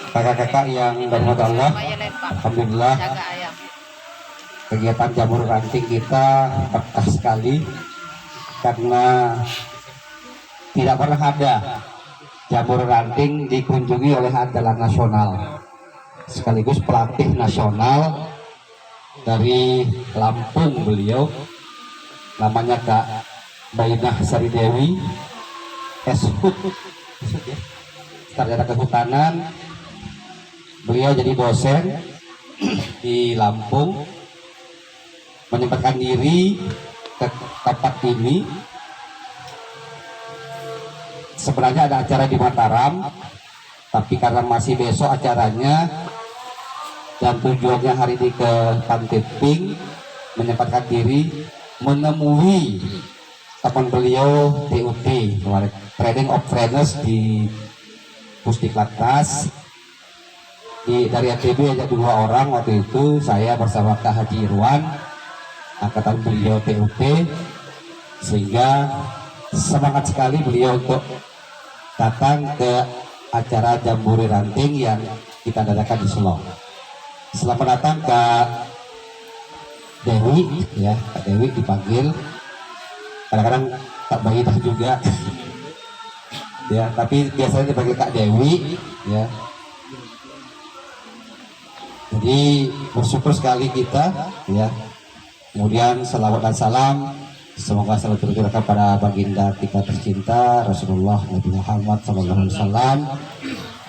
kakak-kakak yang berhormat Allah, alhamdulillah kegiatan jamur ranting kita berkah sekali karena tidak pernah ada jamur ranting dikunjungi oleh andalan nasional sekaligus pelatih nasional dari Lampung. Beliau namanya Kak Bainah Sari Dewi, Eshut, sarjana kehutanan. Beliau jadi dosen di Lampung, menyempatkan diri ke tempat ini. Sebenarnya ada acara di Mataram, tapi karena masih besok acaranya dan tujuannya hari ini ke Pantai Pink, menyempatkan diri menemui teman beliau TUT, Training of Trainers di Pusdiklatnas. Dari ATB ada 2 orang waktu itu, saya bersama Kak Haji Irwan, angkatan beliau TUT, sehingga semangat sekali beliau untuk datang ke acara Jambore Ranting yang kita adakan di Selong. Selamat datang Kak Dewi, ya Kak Dewi dipanggil, kadang-kadang Kak Bayidah juga, ya tapi biasanya dipanggil Kak Dewi, ya. Jadi bersyukur sekali kita, ya. Kemudian selawat dan salam semoga selalu tercurahkan pada baginda kita tercinta Rasulullah Nabi Muhammad SAW,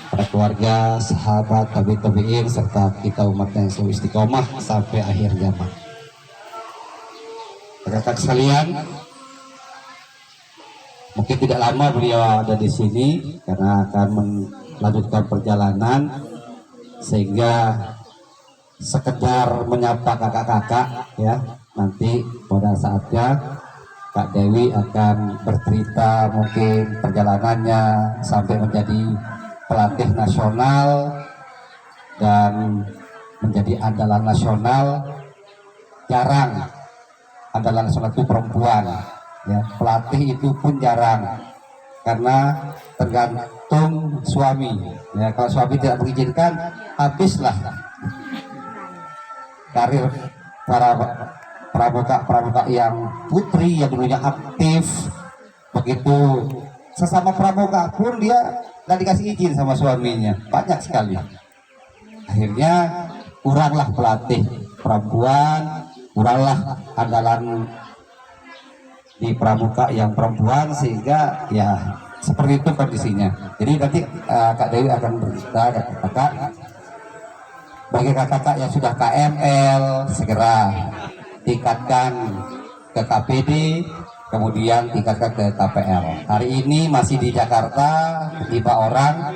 pada keluarga, sahabat, tabi'in serta kita umat yang selalu istiqomah sampai akhir zaman. Kakak sekalian, mungkin tidak lama beliau ada di sini karena akan melanjutkan perjalanan, sehingga sekedar menyapa kakak-kakak, ya. Nanti pada saatnya Kak Dewi akan bercerita mungkin perjalanannya sampai menjadi pelatih nasional dan menjadi andalan nasional. Jarang andalan nasional itu perempuan, ya. Pelatih itu pun jarang karena tergantung suami, ya. Kalau suami tidak mengizinkan, habislah karir para pramuka yang putri yang dulunya aktif. Begitu sesama pramuka pun dia nggak dikasih izin sama suaminya, banyak sekali. Akhirnya kuranglah pelatih perempuan, kuranglah andalan di pramuka yang perempuan, sehingga ya seperti itu kondisinya. Jadi nanti Kak Dewi akan bercerita, kakak bagi kakak-kakak yang sudah KML segera tingkatkan ke KPD, kemudian tingkatkan ke KPL. Hari ini masih di Jakarta 5 orang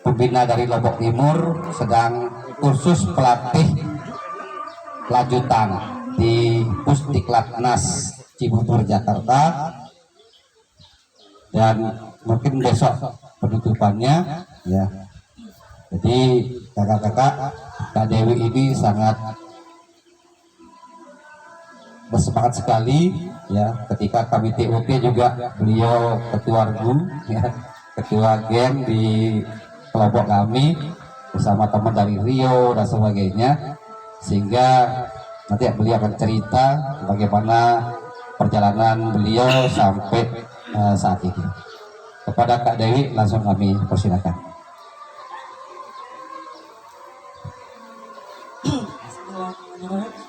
pembina dari Lombok Timur sedang kursus pelatih lanjutan di Pusdiklatnas Cibubur Jakarta, dan mungkin besok penutupannya, ya. Jadi kakak-kakak, Kak Dewi ini sangat bersemangat sekali, ya. Ketika kami TUT juga beliau ketua RGU, ya, ketua geng di kelompok kami bersama teman dari Rio dan sebagainya, sehingga nanti beliau akan cerita bagaimana perjalanan beliau sampai saat ini. Kepada Kak Dewi langsung kami persilakan.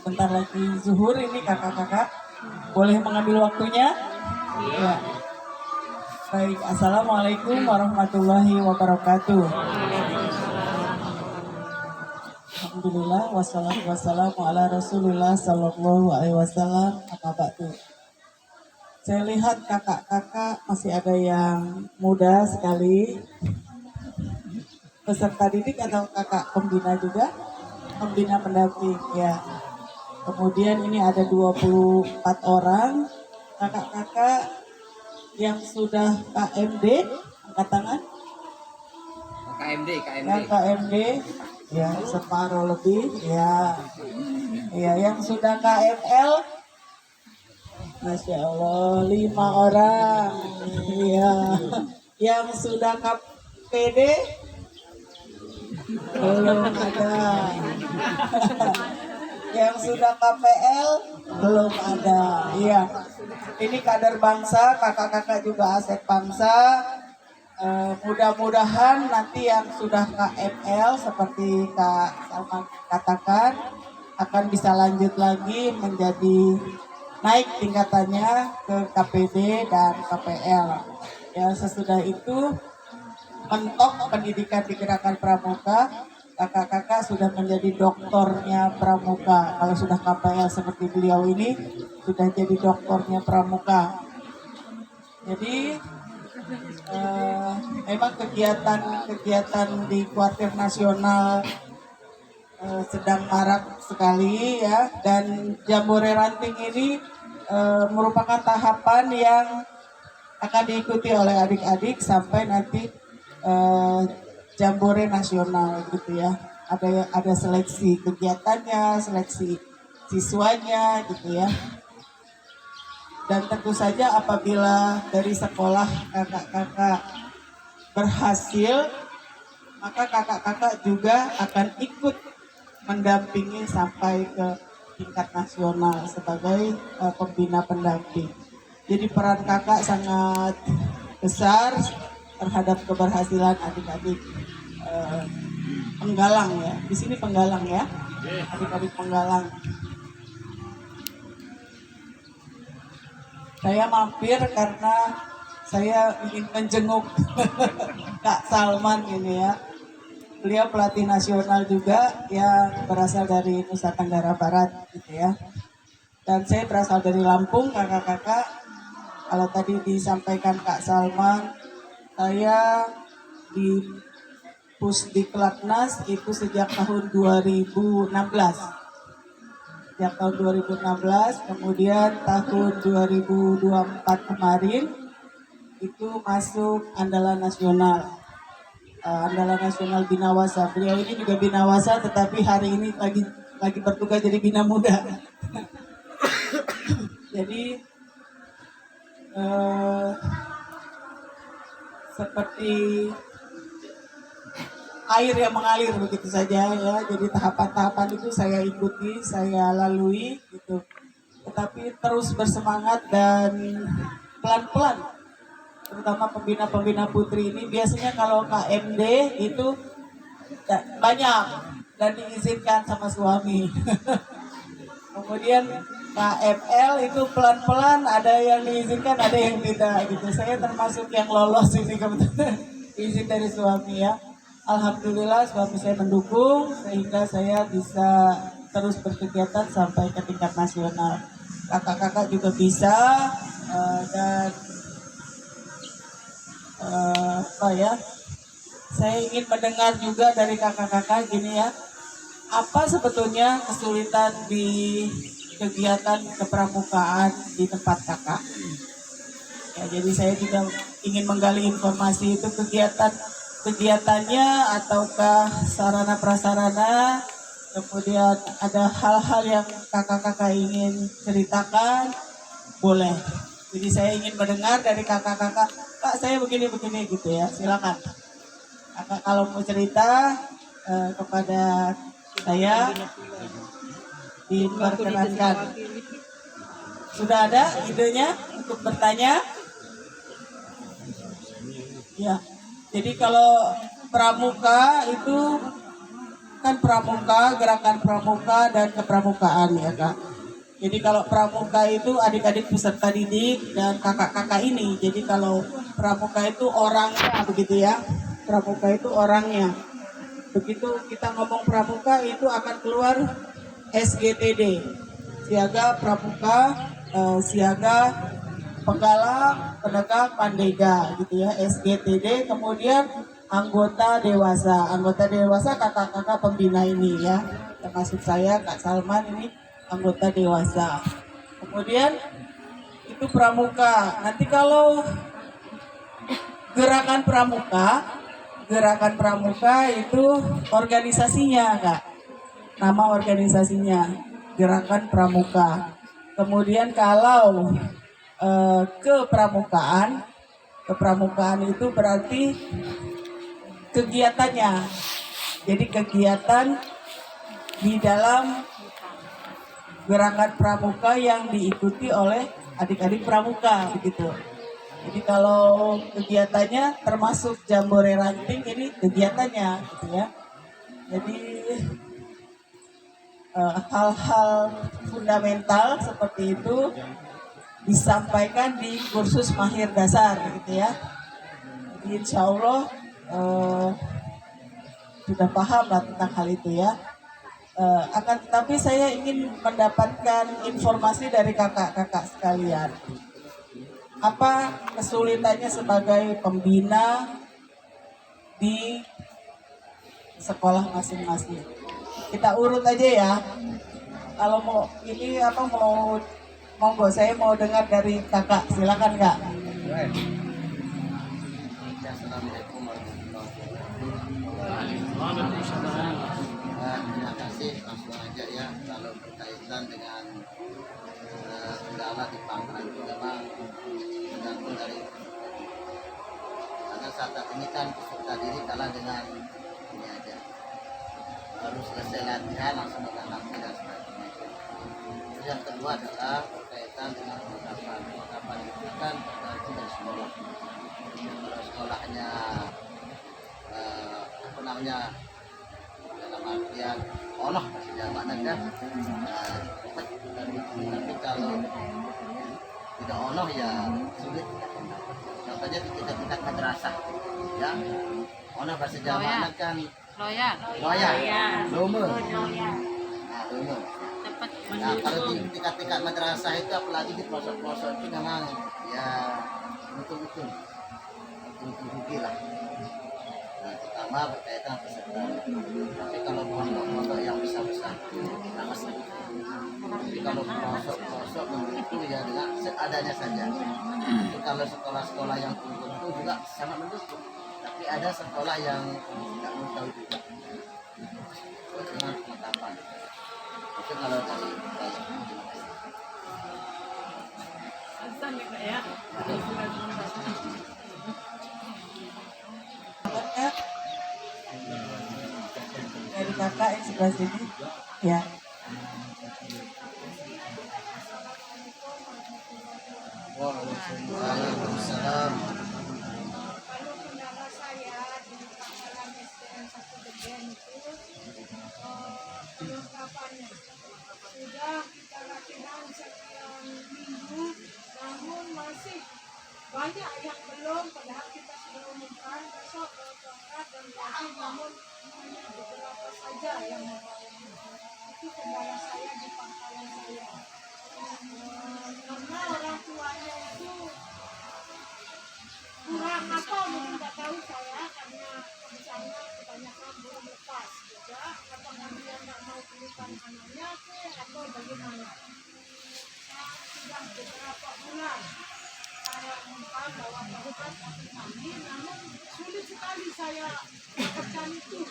Bentar lagi zuhur ini kakak-kakak, boleh mengambil waktunya? Ya. Baik, assalamualaikum warahmatullahi wabarakatuh. Alhamdulillah wassalatu wassalamu ala Rasulillah sallallahu alaihi wasallam. Amma ba'du. Saya lihat kakak-kakak masih ada yang muda sekali. Peserta didik atau kakak pembina juga? Pembina pendamping, ya. Kemudian ini ada 24 orang kakak-kakak yang sudah KMD, angkat tangan. Yang KMD, ya separuh lebih, ya. Ya, yang sudah KML, Masya Allah 5 orang, ya. Yang sudah SPD belum ada. Yang sudah KPL belum ada. Iya. Ini kader bangsa, kakak-kakak juga aset bangsa. Mudah-mudahan nanti yang sudah KML seperti Kak Salman katakan akan bisa lanjut lagi menjadi naik tingkatannya ke KPD dan KPL. Ya sesudah itu mentok pendidikan di Gerakan Pramuka, kakak-kakak sudah menjadi doktornya Pramuka. Kalau sudah KPL seperti beliau ini sudah jadi doktornya Pramuka. Jadi memang kegiatan di kuartir nasional sedang marak sekali ya, dan Jambore Ranting ini merupakan tahapan yang akan diikuti oleh adik-adik sampai nanti Jambore nasional gitu ya. Ada seleksi kegiatannya, seleksi siswanya gitu ya. Dan tentu saja apabila dari sekolah kakak-kakak berhasil, maka kakak-kakak juga akan ikut mendampingi sampai ke tingkat nasional sebagai pembina pendamping. Jadi peran kakak sangat besar terhadap keberhasilan adik-adik penggalang ya. Di sini penggalang ya, adik-adik penggalang. Saya mampir karena saya ingin menjenguk Kak Salman ini ya. Beliau pelatih nasional juga yang berasal dari Nusa Tenggara Barat gitu ya. Dan saya berasal dari Lampung, kakak-kakak. Kalau tadi disampaikan Kak Salman, saya di Pusdiklatnas itu sejak tahun 2016. Sejak tahun 2016, kemudian tahun 2024 kemarin itu masuk Andalan Nasional. Andalan Nasional Binawasa. Beliau ini juga Binawasa, tetapi hari ini lagi bertugas jadi Bina Muda. Jadi seperti air yang mengalir begitu saja ya. Jadi tahapan-tahapan itu saya ikuti, saya lalui gitu. Tetapi terus bersemangat dan pelan-pelan. Terutama pembina-pembina putri ini biasanya kalau KMD itu banyak dan diizinkan sama suami. Kemudian KML itu pelan-pelan, ada yang diizinkan, ada yang tidak gitu. Saya termasuk yang lolos ini kebetulan izin dari suami ya. Alhamdulillah suami saya mendukung sehingga saya bisa terus berkegiatan sampai ke tingkat nasional. Kakak-kakak juga bisa dan saya ingin mendengar juga dari kakak-kakak gini ya. Apa sebetulnya kesulitan di kegiatan kepramukaan di tempat kakak? Ya, jadi saya juga ingin menggali informasi itu kegiatannya ataukah sarana prasarana, kemudian ada hal-hal yang kakak-kakak ingin ceritakan, boleh. Jadi saya ingin mendengar dari kakak-kakak, Kak saya begini-begini gitu ya, silakan. Kakak kalau mau cerita kepada saya diperkenankan. Sudah ada idenya untuk bertanya? Ya. Jadi kalau pramuka itu kan pramuka, gerakan pramuka dan kepramukaan ya Kak. Jadi kalau pramuka itu adik-adik peserta didik dan kakak-kakak ini. Jadi kalau pramuka itu orangnya begitu ya. Pramuka itu orangnya. Begitu kita ngomong pramuka itu akan keluar SGTD. Siaga pramuka, siaga penggalang, penegak, pandega gitu ya, SGTD. Kemudian anggota dewasa kakak-kakak pembina ini ya, termasuk saya Kak Salman ini anggota dewasa. Kemudian itu pramuka. Nanti kalau gerakan pramuka itu organisasinya Kak, nama organisasinya Gerakan Pramuka. Kemudian kalau kepramukaan itu berarti kegiatannya. Jadi kegiatan di dalam gerakan pramuka yang diikuti oleh adik-adik pramuka begitu. Jadi kalau kegiatannya termasuk jambore ranting, ini kegiatannya gitu ya. Jadi hal-hal fundamental seperti itu disampaikan di kursus mahir dasar gitu ya. Jadi insya Allah sudah paham lah tentang hal itu ya. Akan tetapi saya ingin mendapatkan informasi dari kakak-kakak sekalian. Apa kesulitannya sebagai pembina di sekolah masing-masing? Kita urut aja ya. Kalau mau ini apa mau monggo, saya mau dengar dari kakak. Silakan kak. Assalamualaikum warahmatullahi wabarakatuh. Terima kasih, langsung aja ya. Kalau berkaitan dengan kendala di Pangkalan itu memang tergantung dari, karena saat ini kan peserta diri kalah dengan ini aja, baru selesai latihan langsung menanamkan dan sebagainya. Terus yang kedua adalah berkaitan dengan penerapan itu kan tergantung dari sekolah. Kalau sekolahnya apa namanya, dalam artian olah masih jabatan kan, tapi kalau tidak olah ya sulit. Contohnya di tingkat madrasah ya, olah bahasa Jawa kan loya lume. Nah lume. Nah kalau di tingkat madrasah itu, apalagi di pelosok-pelosok itu memang ya betul-betul rugi lah. Nah, terutama berkaitan peserta. Tapi kalau pondok-pondok yang besar-besar sangat sedikit. Tapi kalau pelosok-pelosok itu ya dengan seadanya saja. Itu kalau sekolah-sekolah yang tertentu juga sangat mendukung. Tapi ada sekolah yang tidak mau tahu juga. Dengan penetapan. Itu kalau dari saya. Dari kakak yang sebelah sini ya. Waalaikumsalam. Kalau kendala saya di Pangkalan SDN 1 Degen itu perlengkapannya sudah kita latihan sekian minggu, namun masih banyak yang belum, padahal kita sudah umumkan besok berangkat dan lagi, namun hanya beberapa saja yang membawa. Itu kendala saya di Pangkalan saya. Karena orang tuanya itu kurang apa, mungkin tak tahu saya, karena misalnya kebanyakan belum lepas juga, apakah dia nggak mau belikan anaknya atau bagaimana. Sudah beberapa bulan saya umpan bahwa bukan kami, namun sulit sekali saya dapatkan itu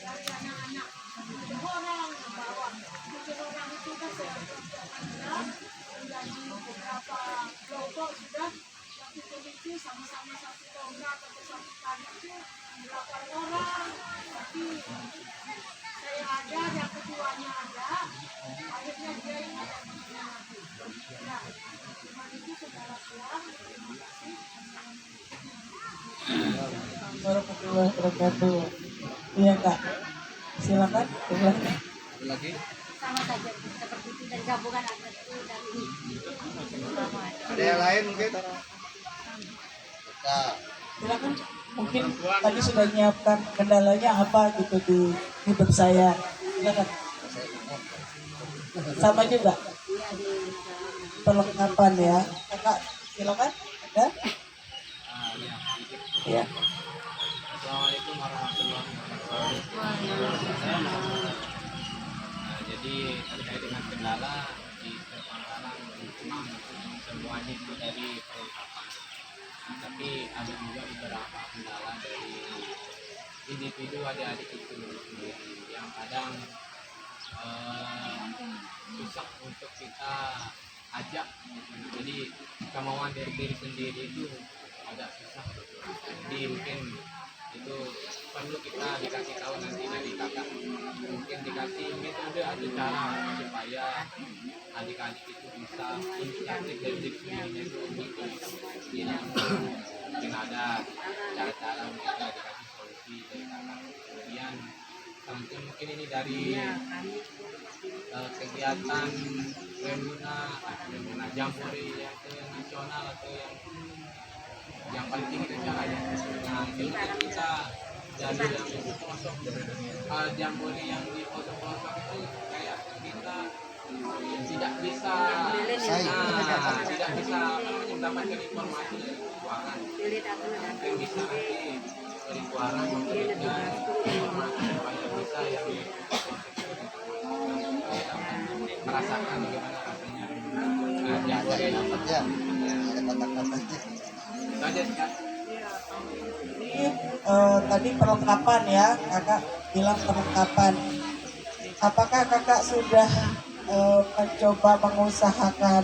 dari anak-anak. 7 orang membawa, 7 orang itu kan saya ada menjadi beberapa kelompok sudah. Itu sama-sama satu tonggak atau satu tanah itu 8 orang, tapi saya ada, yang keduanya ada, akhirnya dia yang ada di sini lagi. Nah, cuma itu saudara pulang, terima kasih. Warahmatullahi wabarakatuh. Iya kak. Silakan. Silakan. Lagi Sama saja seperti itu dari gabungan atlet itu dari ada yang lain mungkin? Silakan. Mungkin tadi sudah menyiapkan kendalanya apa gitu di hidup saya. Silakan. Sama juga. Perlengkapan ya. Kakak, silakan. Ada? Ya. Assalamualaikum warahmatullahi wabarakatuh. Jadi terkait dengan kendala di Pangkalan memang semuanya itu dari perlengkapan. Tapi ada juga beberapa kendala dari individu adik-adik itu sendiri yang kadang susah untuk kita ajak. Jadi kemauan dari diri sendiri itu agak susah. Jadi mungkin itu perlu kita dikasih tahu nanti dari kakak, mungkin dikasih metode atau cara supaya adik-adik itu bisa inisiatif dari diri sendirinya itu gitu. Jadi mungkin ada cara-cara untuk kita dikasih solusi dari kakak. Kemudian selanjutnya mungkin ini dari kegiatan Remuna Jambore yang ke nasional atau yang paling tinggi itu caranya. Nah kemudian kita jadi yang di pelosok, Jambore yang di pelosok itu kayak kita tidak bisa tidak bisa mendapatkan informasi dari keuangan. Mungkin bisa nanti dari keuangan memberikan informasi supaya bisa yang merasakan bagaimana rasanya. Nah, Jambore Dapat ya, ada kata-katanya. itu aja sih, Kak. Ini tadi perlengkapan ya, kakak bilang perlengkapan. Apakah kakak sudah mencoba mengusahakan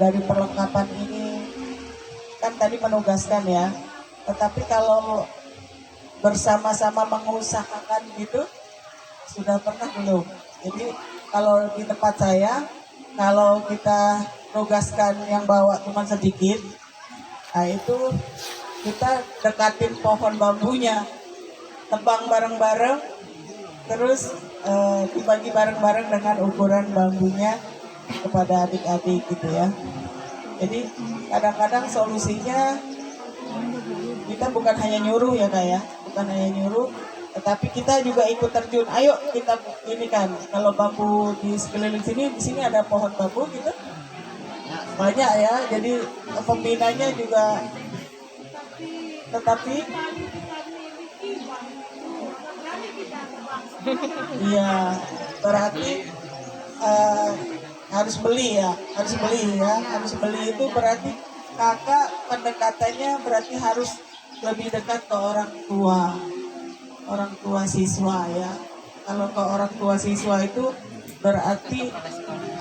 dari perlengkapan ini? Kan tadi menugaskan ya, tetapi kalau bersama-sama mengusahakan gitu, sudah pernah belum? Jadi kalau di tempat saya, kalau kita nugaskan yang bawa cuma sedikit, nah itu kita dekatin pohon bambunya, tebang bareng-bareng, terus dibagi bareng-bareng dengan ukuran bambunya kepada adik-adik gitu ya. Jadi kadang-kadang solusinya kita bukan hanya nyuruh ya kak ya, bukan hanya nyuruh, tetapi kita juga ikut terjun. Ayo kita ini kan, kalau bambu di sekeliling sini, di sini ada pohon bambu gitu, banyak ya. Jadi pembinanya juga, tetapi iya berarti harus beli ya, harus beli itu berarti kakak pendekatannya berarti harus lebih dekat ke orang tua siswa ya. Kalau ke orang tua siswa itu berarti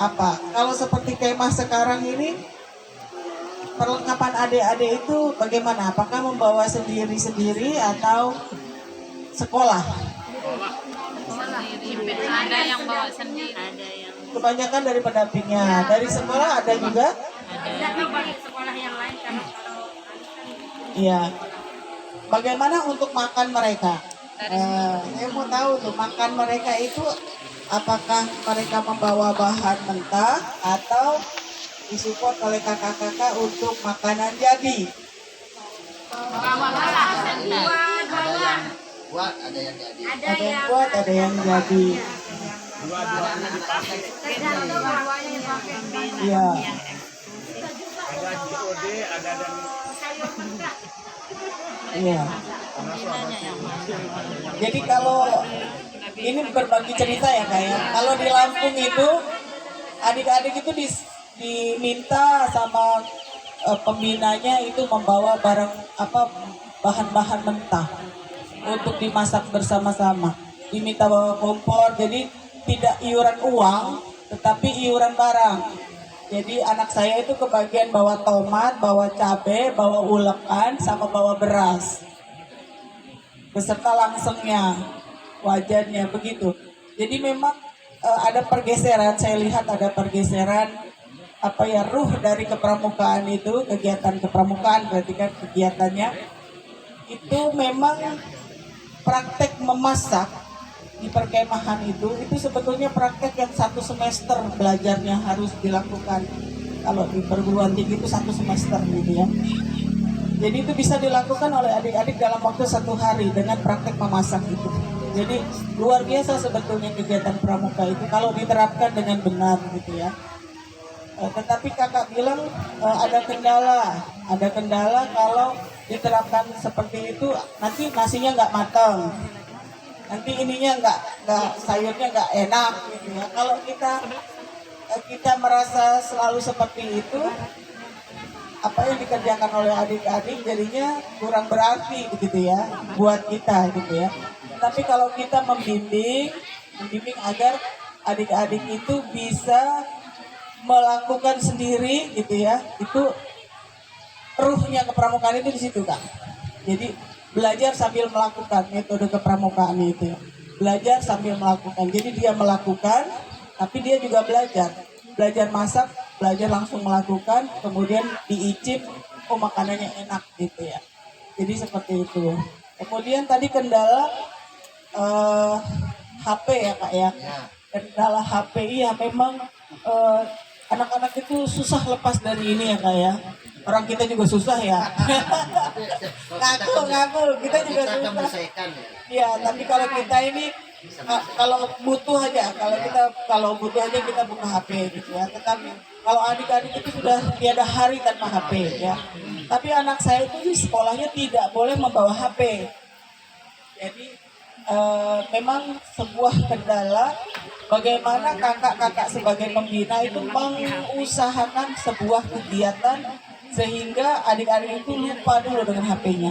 apa? Kalau seperti kemah sekarang ini, perlengkapan adik-adik itu bagaimana? Apakah membawa sendiri-sendiri atau sekolah? Ada yang bawa sendiri, ada yang Kebanyakan dari pendampingnya. Dari sekolah ada juga? sekolah yang lain kalau Iya. Bagaimana untuk makan mereka? Saya mau tahu tuh makan mereka itu apakah mereka membawa bahan mentah atau disupport oleh kakak-kakak untuk makanan jadi? Ada yang buat, ada yang jadi. Ada yang buat, ada yang jadi. Ada anak-anak praktek. Iya. Iya. Jadi kalau ini berbagi cerita ya kak ya. Kalau di Lampung itu adik-adik itu diminta sama pembinanya itu membawa barang bahan-bahan mentah untuk dimasak bersama-sama. Diminta bawa kompor, jadi tidak iuran uang, tetapi iuran barang. Jadi anak saya itu kebagian bawa tomat, bawa cabai, bawa ulekan, sama bawa beras. Beserta langsengnya, wajannya begitu. Jadi memang ada pergeseran, saya lihat ada pergeseran ruh dari kepramukaan itu, kegiatan kepramukaan berarti kan kegiatannya itu memang praktek memasak di perkemahan itu sebetulnya praktek yang 1 semester belajarnya harus dilakukan. Kalau di perguruan tinggi itu 1 semester gitu ya. Jadi itu bisa dilakukan oleh adik-adik dalam waktu 1 hari dengan praktek memasak itu. Jadi luar biasa sebetulnya kegiatan pramuka itu kalau diterapkan dengan benar gitu ya. Tetapi kakak bilang ada kendala kalau diterapkan seperti itu, nanti nasinya nggak matang, nanti ininya nggak sayurnya nggak enak gitu ya. Kalau kita merasa selalu seperti itu, apa yang dikerjakan oleh adik-adik jadinya kurang berarti gitu ya buat kita gitu ya. Tapi kalau kita membimbing agar adik-adik itu bisa melakukan sendiri gitu ya, itu ruhnya kepramukaan itu di situ kak. Jadi belajar sambil melakukan metode kepramukaan itu. Belajar sambil melakukan. Jadi dia melakukan, tapi dia juga belajar. Belajar masak, belajar langsung melakukan, kemudian diicip, oh makanannya enak gitu ya. Jadi seperti itu. Kemudian tadi kendala HP ya Kak ya. Kendala HP ya memang anak-anak itu susah lepas dari ini ya Kak ya. Orang kita juga susah ya. Ngaku, kita juga akan susah. menyelesaikan ya. Iya, tapi kalau kita ini kalau butuh aja, kalau butuh aja kita buka HP gitu ya. Tetapi kalau adik-adik itu sudah tiada hari tanpa HP ya. Tapi anak saya itu di sekolahnya tidak boleh membawa HP. Jadi memang sebuah kendala bagaimana kakak-kakak sebagai pembina itu mengusahakan sebuah kegiatan sehingga adik-adik itu lupa dulu dengan HP-nya.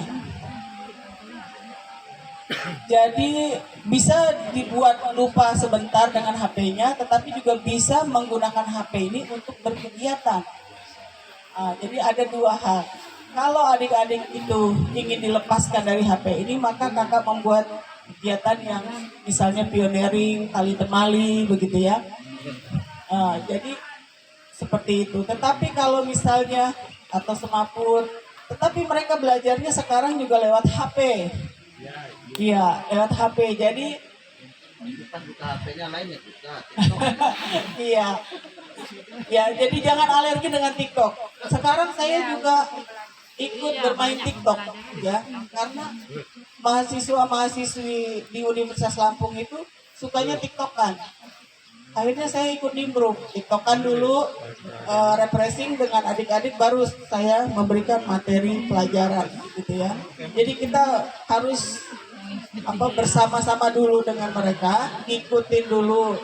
Jadi bisa dibuat lupa sebentar dengan HP-nya, tetapi juga bisa menggunakan HP ini untuk berkegiatan. Jadi ada dua hal. Kalau adik-adik itu ingin dilepaskan dari HP ini, maka kakak membuat kegiatan yang misalnya pioneering, tali temali, begitu ya. Jadi seperti itu. Tetapi kalau misalnya atau semapur, tetapi mereka belajarnya sekarang juga lewat HP. Iya, lewat HP. Jadi Bukan buka HP-nya lain ya buka. iya. Ya, jadi jangan alergi dengan TikTok. Sekarang saya juga ikut bermain TikTok ya, karena mahasiswa-mahasiswi di Universitas Lampung itu sukanya TikTokan. Akhirnya saya ikut nimbrung, TikTokan dulu, refreshing dengan adik-adik, baru saya memberikan materi pelajaran gitu ya. Jadi kita harus bersama-sama dulu dengan mereka, ikutin dulu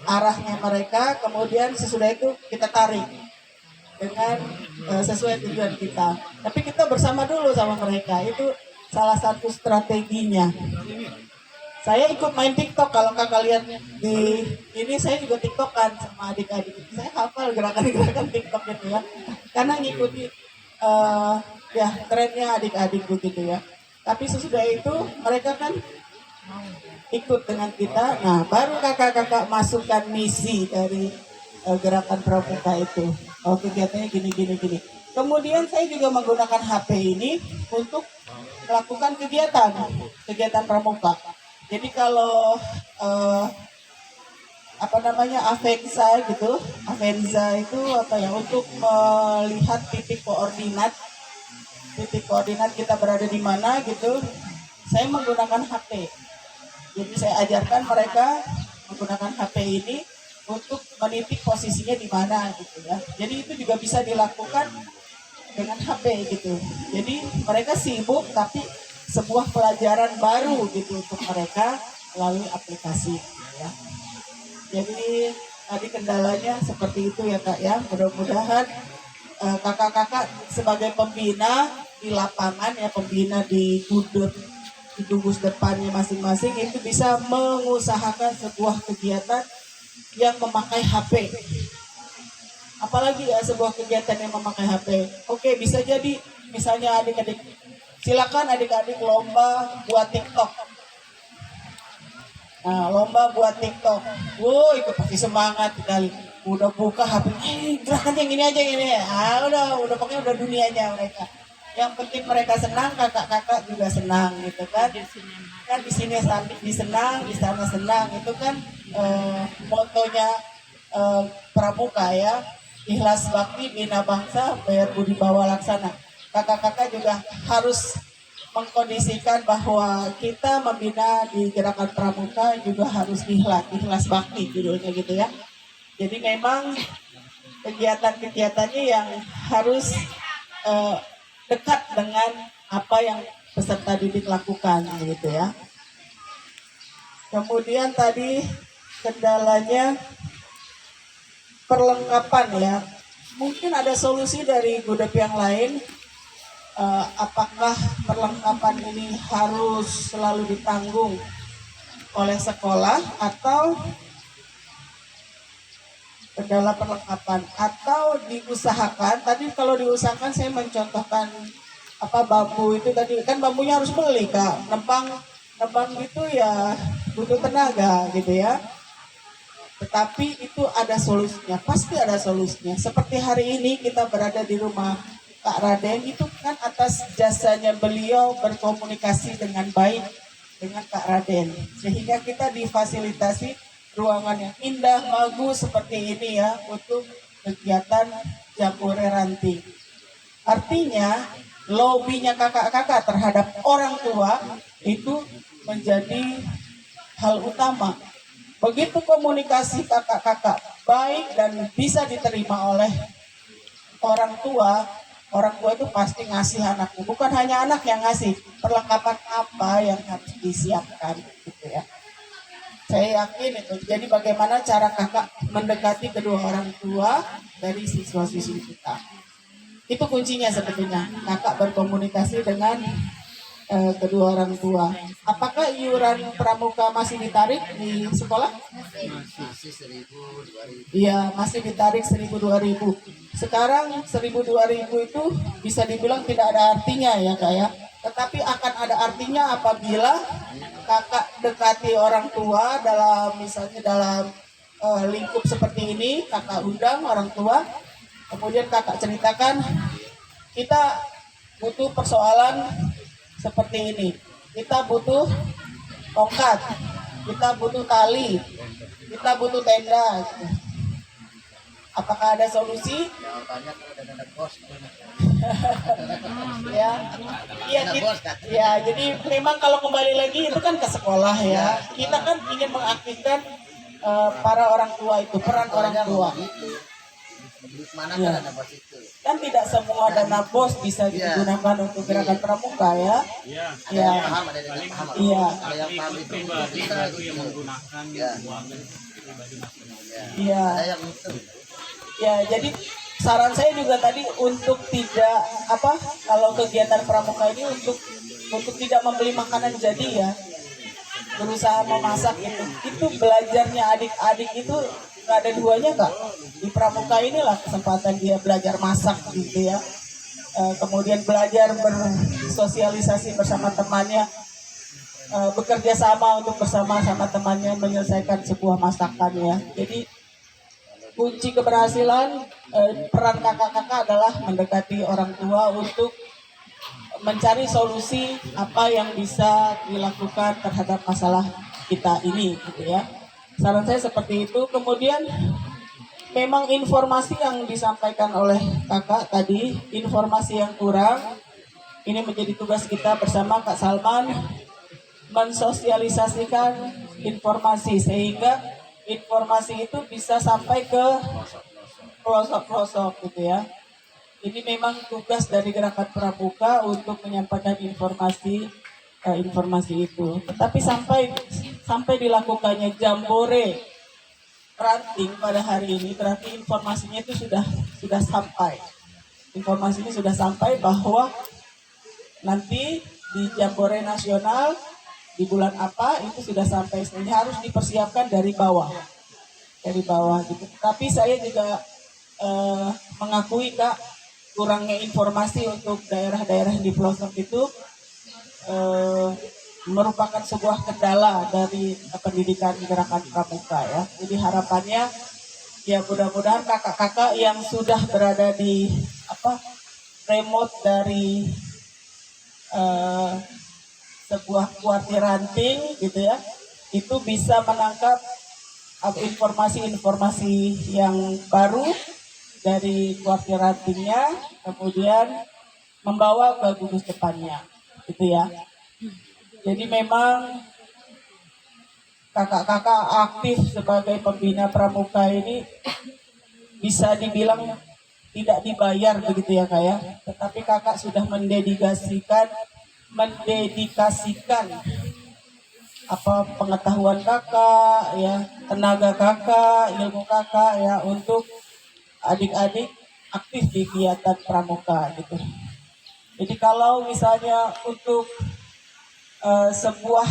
arahnya mereka, kemudian sesudah itu kita tarik dengan sesuai tujuan kita. Tapi kita bersama dulu sama mereka, itu salah satu strateginya. Saya ikut main TikTok, kalau kakak lihat di ini saya juga TikTokan sama adik-adik. Saya hafal gerakan-gerakan TikTok gitu ya, karena ngikuti ya trennya adik-adik begitu ya. Tapi sesudah itu mereka kan ikut dengan kita. Nah, baru kakak-kakak masukkan misi dari gerakan pramuka itu. Oh, kegiatannya gini. Kemudian saya juga menggunakan HP ini untuk melakukan kegiatan pramuka. Jadi kalau Avenza gitu, Avenza itu untuk melihat titik koordinat kita berada di mana gitu. Saya menggunakan HP. Jadi saya ajarkan mereka menggunakan HP ini untuk menitik posisinya di mana gitu ya. Jadi itu juga bisa dilakukan dengan HP gitu. Jadi mereka sibuk tapi sebuah pelajaran baru gitu untuk mereka melalui aplikasi ya. Jadi tadi kendalanya seperti itu ya Kak ya. Mudah-mudahan kakak-kakak sebagai pembina di lapangan ya, pembina di gugus depannya masing-masing itu bisa mengusahakan sebuah kegiatan yang memakai HP. Apalagi ya sebuah kegiatan yang memakai HP. Oke, bisa jadi misalnya adik-adik, silakan adik-adik lomba buat TikTok. Nah, lomba buat TikTok. Wow, itu pasti semangat kali. Udah buka HP, gerakan yang ini aja ini. Udah pokoknya udah dunianya mereka. Yang penting mereka senang, kakak-kakak juga senang gitu kan. Kan di sini senang, di sana senang. Itu kan motonya pramuka ya. Ikhlas bakti, bina bangsa, bayar budi bawa laksana. Kakak-kakak juga harus mengkondisikan bahwa kita membina di gerakan pramuka juga harus ikhlas bakti judulnya gitu ya. Jadi memang kegiatan-kegiatannya yang harus dekat dengan apa yang peserta didik lakukan gitu ya. Kemudian tadi kendalanya perlengkapan ya. Mungkin ada solusi dari Gudep yang lain. Apakah perlengkapan ini harus selalu ditanggung oleh sekolah atau kendala perlengkapan, atau diusahakan? Tadi kalau diusahakan saya mencontohkan apa bambu itu tadi kan bambunya harus beli Kak. Nebang gitu ya butuh tenaga gitu ya. Tetapi itu ada solusinya, pasti ada solusinya. Seperti hari ini kita berada di rumah Kak Raden itu kan atas jasanya beliau berkomunikasi dengan baik dengan Kak Raden. Sehingga kita difasilitasi ruangan yang indah, bagus seperti ini ya untuk kegiatan Jambore Ranting. Artinya lobbynya kakak-kakak terhadap orang tua itu menjadi hal utama. Begitu komunikasi kakak-kakak baik dan bisa diterima oleh orang tua itu pasti ngasih anaknya. Bukan hanya anak yang ngasih, perlengkapan apa yang harus disiapkan gitu ya. Saya yakin itu. Jadi bagaimana cara kakak mendekati kedua orang tua dari siswa-siswi kita. Itu kuncinya sebetulnya. Kakak berkomunikasi dengan kedua orang tua. Apakah iuran pramuka masih ditarik di sekolah? Masih 1.000, 2.000. Iya, masih ditarik 1.000-2.000. Sekarang 1.000-2.000 itu bisa dibilang tidak ada artinya ya Kak ya. Tetapi akan ada artinya apabila kakak dekati orang tua dalam misalnya dalam lingkup seperti ini, kakak undang orang tua, kemudian kakak ceritakan kita butuh persoalan seperti ini. Kita butuh tongkat, kita butuh tali, kita butuh tenda. Apakah ada solusi? Jawabannya kalau ada bos. Ya, iya, ya. Jadi memang kalau kembali lagi itu kan ke sekolah ya. Kita kan ingin mengaktifkan para orang tua itu, peran orang tua. Di mana Ya. kan ada bos itu. Kan tidak semua dana bos bisa digunakan untuk gerakan pramuka ya. Iya. Ya, Paham, ada yang paham. iya, Ada yang paham itu Pribadi bisa baru yang menggunakan Ya. uang pribadi masing-masing. iya. Ada yang itu. Ya, jadi saran saya juga tadi untuk tidak kalau kegiatan pramuka ini untuk tidak membeli makanan jadi ya, berusaha memasak itu belajarnya adik-adik itu nggak ada duanya Kak. Di pramuka inilah kesempatan dia belajar masak gitu ya. Kemudian belajar bersosialisasi bersama temannya, bekerja sama untuk bersama-sama temannya menyelesaikan sebuah masakan ya. Jadi kunci keberhasilan peran kakak-kakak adalah mendekati orang tua untuk mencari solusi apa yang bisa dilakukan terhadap masalah kita ini gitu ya. Saran saya seperti itu. Kemudian memang informasi yang disampaikan oleh kakak tadi, informasi yang kurang, ini menjadi tugas kita bersama Kak Salman mensosialisasikan informasi sehingga informasi itu bisa sampai ke pelosok-pelosok gitu ya. Ini memang tugas dari Gerakan Pramuka untuk menyampaikan informasi itu. Tetapi sampai dilakukannya Jambore Ranting pada hari ini berarti informasinya itu sudah sampai. Informasinya sudah sampai bahwa nanti di Jambore Nasional di bulan apa itu sudah sampai, sehingga harus dipersiapkan dari bawah gitu. Tapi saya juga mengakui Kak, kurangnya informasi untuk daerah-daerah di pelosok itu merupakan sebuah kendala dari pendidikan gerakan pramuka ya. Jadi harapannya ya mudah-mudahan kakak-kakak yang sudah berada di remote dari sebuah kuartir ranting gitu ya, itu bisa menangkap informasi-informasi yang baru dari kuartir rantingnya, kemudian membawa ke gugus depannya gitu ya. Jadi memang kakak-kakak aktif sebagai pembina pramuka ini bisa dibilang tidak dibayar begitu ya Kak ya, tetapi kakak sudah mendedikasikan pengetahuan kakak ya, tenaga kakak, ilmu kakak ya untuk adik-adik aktif di kegiatan pramuka gitu. Jadi kalau misalnya untuk sebuah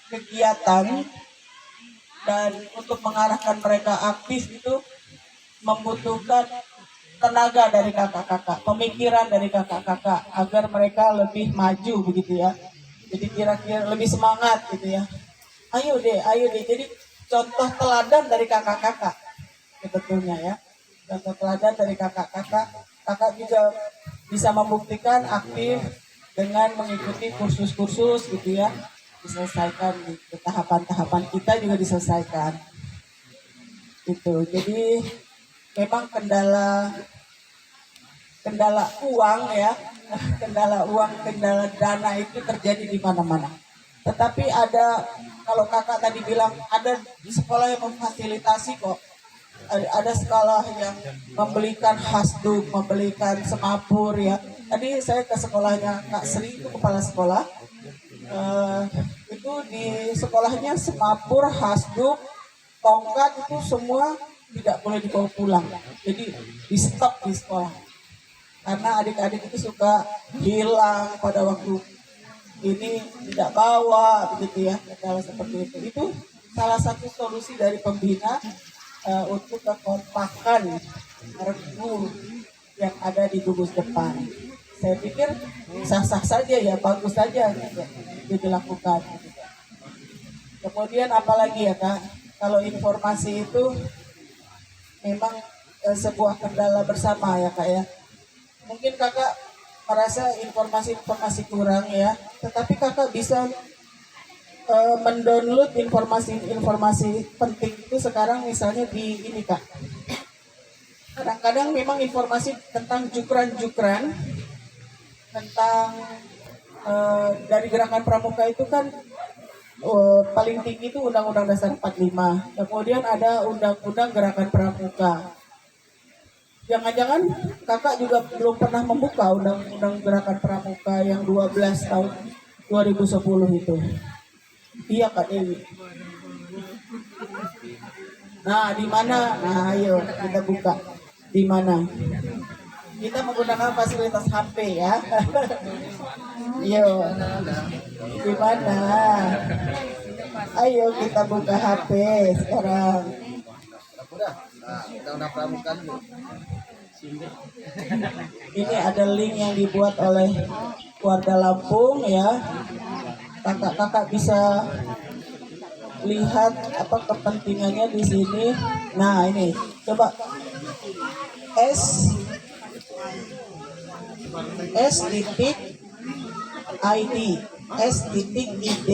kegiatan dan untuk mengarahkan mereka aktif itu membutuhkan tenaga dari kakak-kakak, pemikiran dari kakak-kakak agar mereka lebih maju begitu ya. Jadi kira-kira lebih semangat gitu ya. Ayo deh, ayo deh. Jadi contoh teladan dari kakak-kakak sebetulnya ya. Contoh teladan dari kakak-kakak. Kakak juga bisa membuktikan aktif dengan mengikuti kursus-kursus gitu ya. Diselesaikan gitu. Tahapan-tahapan kita juga diselesaikan. Gitu. Jadi memang kendala uang ya, kendala uang, kendala dana itu terjadi di mana-mana. Tetapi ada, kalau kakak tadi bilang ada sekolah yang memfasilitasi kok. Ada sekolah yang membelikan hasduk, membelikan semapur ya. Tadi saya ke sekolahnya Kak Sri, itu kepala sekolah. Itu di sekolahnya semapur, hasduk, tongkat itu semua tidak boleh dibawa pulang. Jadi di stop di sekolah. Karena adik-adik itu suka hilang pada waktu ini, tidak bawa begitu ya, kalau seperti itu. Itu salah satu solusi dari pembina untuk kekompakan regu yang ada di gugus depan. Saya pikir sah-sah saja ya, bagus saja gitu, dilakukan. Kemudian apalagi ya Kak, kalau informasi itu memang sebuah kendala bersama ya Kak ya. Mungkin kakak merasa informasi-informasi kurang ya, tetapi kakak bisa mendownload informasi-informasi penting itu sekarang misalnya di ini Kak. Kadang-kadang memang informasi tentang jukran-jukran, tentang dari gerakan pramuka itu kan paling tinggi itu Undang-Undang Dasar 45. Kemudian ada Undang-Undang Gerakan Pramuka. Jangan-jangan kakak juga belum pernah membuka Undang-Undang Gerakan Pramuka yang 12 tahun 2010 itu. Iya Kak Dewi. Nah, di mana? Nah, ayo kita buka. Di mana? Kita menggunakan fasilitas HP ya. Yo. Di mana? Ayo kita buka HP sekarang. Undang-undang pramuka dulu. Ini ada link yang dibuat oleh warga Lampung ya. Kakak-kakak bisa lihat apa kepentingannya di sini. Nah, ini coba S titik ID S.id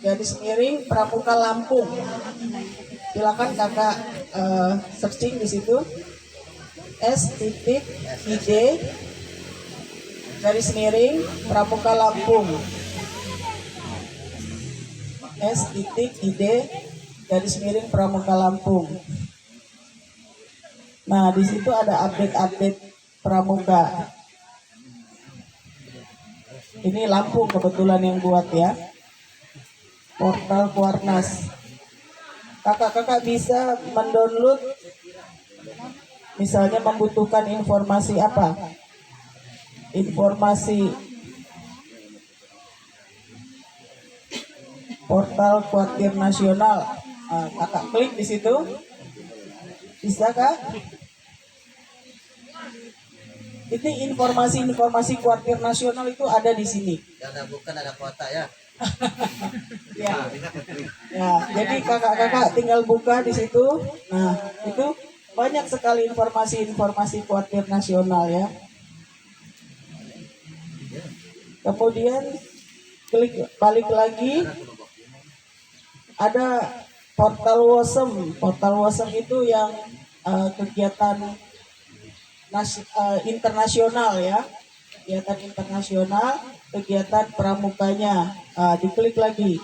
garis miring Pramuka Lampung. Silakan kakak searching di situ. S.id garis miring Pramuka Lampung. S.id garis miring Pramuka Lampung. Nah, di situ ada update-update pramuka. Ini Lampung kebetulan yang buat ya. Portal Kuarnas. Kakak-kakak bisa mendownload, misalnya membutuhkan informasi apa? Informasi portal Kuartir Nasional. Nah, kakak klik di situ. Bisa kak? Ini informasi Kuartir Nasional itu ada di sini. Ada bukan ada kuota ya. Ya. Ya, jadi kakak-kakak tinggal buka di situ. Nah, itu banyak sekali informasi Kuartir Nasional ya. Kemudian klik balik lagi, ada portal WOSEM. Portal WOSEM itu yang kegiatan internasional ya, kegiatan internasional, kegiatan pramukanya. Diklik lagi.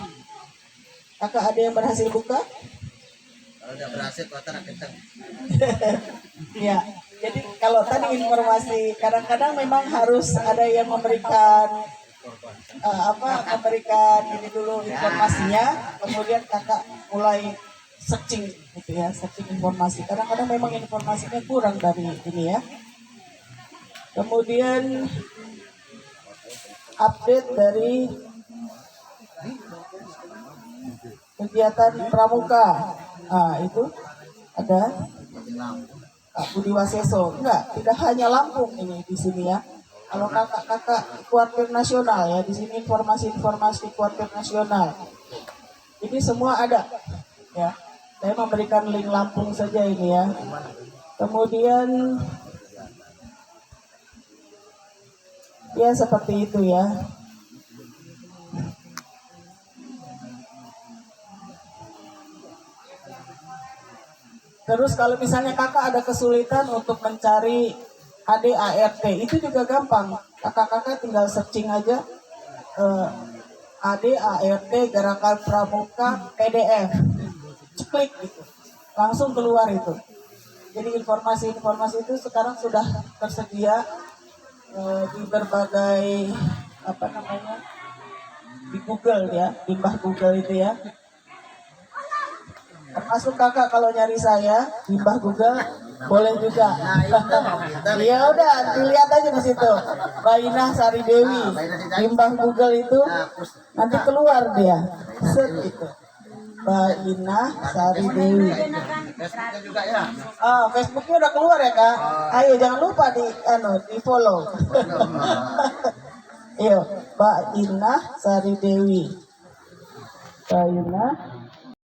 Kakak ada yang berhasil buka? Kalau udah berhasil kuota nak kenceng. Ya, jadi kalau tadi informasi kadang-kadang memang harus ada yang memberikan memberikan ini dulu informasinya, kemudian kakak mulai searching gitu ya, searching informasi. Kadang-kadang memang informasinya kurang dari ini ya. Kemudian update dari kegiatan pramuka. Itu ada. Kak Budi Waseso. Enggak, tidak hanya Lampung ini di sini ya. Kalau kakak-kakak kuartir nasional ya, di sini informasi-informasi kuartir nasional. Ini semua ada ya. Saya memberikan link Lampung saja ini ya. Kemudian ya seperti itu ya. Terus kalau misalnya kakak ada kesulitan untuk mencari ADART, itu juga gampang. Kakak-kakak tinggal searching aja ADART Gerakan Pramuka PDF. Klik gitu. Langsung keluar itu. Jadi informasi-informasi itu sekarang sudah tersedia di berbagai apa namanya? Di Google ya, di mbah Google itu ya. Termasuk kakak kalau nyari saya di mbah Google boleh juga. Ya udah dilihat aja di situ. Mbak Inah Sari Dewi di mbah Google itu nanti keluar dia. Set gitu. Mbak Inah Sari Dewi. Facebooknya juga ya. Ah, Facebooknya udah keluar ya kak. Ayo jangan lupa di follow. Iyo, Mbak Inah Sari Dewi. Mbak Inah